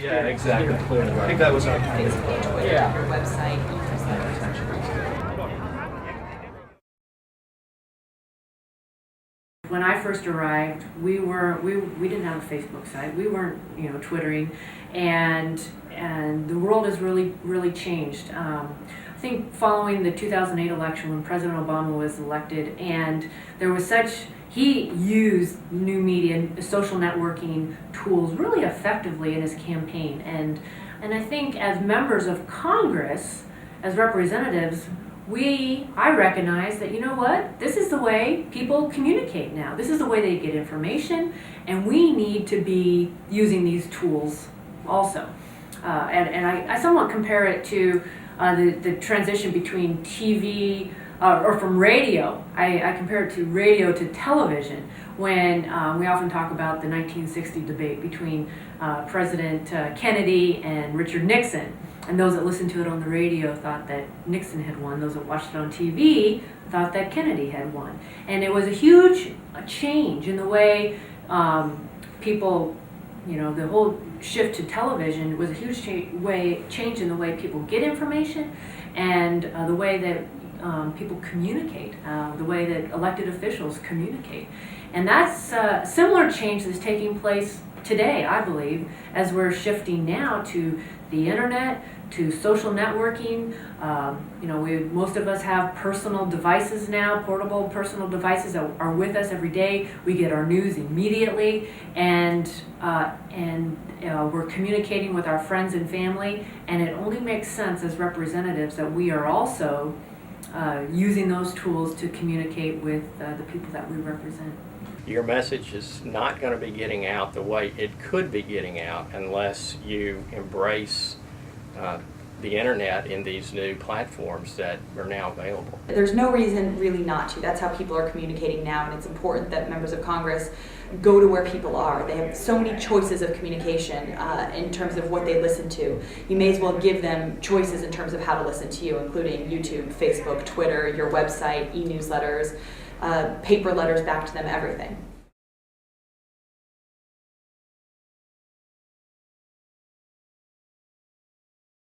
Yeah, exactly. I think that was our Facebook, Twitter, Yeah. your website, newsletters. When I first arrived, we didn't have a Facebook site. We weren't, twittering, and the world has really changed. I think following the 2008 election, when President Obama was elected, and there was he used new media, social networking tools really effectively in his campaign, and I think as members of Congress, as representatives, I recognize that, this is the way people communicate now. This is the way they get information, and we need to be using these tools also. And I somewhat compare it to the transition between TV or from radio. I compare it to radio to television, when we often talk about the 1960 debate between President Kennedy and Richard Nixon. And those that listened to it on the radio thought that Nixon had won. Those that watched it on TV thought that Kennedy had won. And it was a huge change in the way people, the whole shift to television was a huge change in the way people get information, and the way that people communicate, the way that elected officials communicate. And that's a similar change that's taking place today, I believe, as we're shifting now to the internet, to social networking. Most of us have personal devices now, portable personal devices that are with us every day. We get our news immediately, and we're communicating with our friends and family, and it only makes sense as representatives that we are also using those tools to communicate with the people that we represent. Your message is not going to be getting out the way it could be getting out unless you embrace the internet in these new platforms that are now available. There's no reason really not to. That's how people are communicating now, and it's important that members of Congress go to where people are. They have so many choices of communication in terms of what they listen to. You may as well give them choices in terms of how to listen to you, including YouTube, Facebook, Twitter, your website, e-newsletters, paper letters back to them, everything.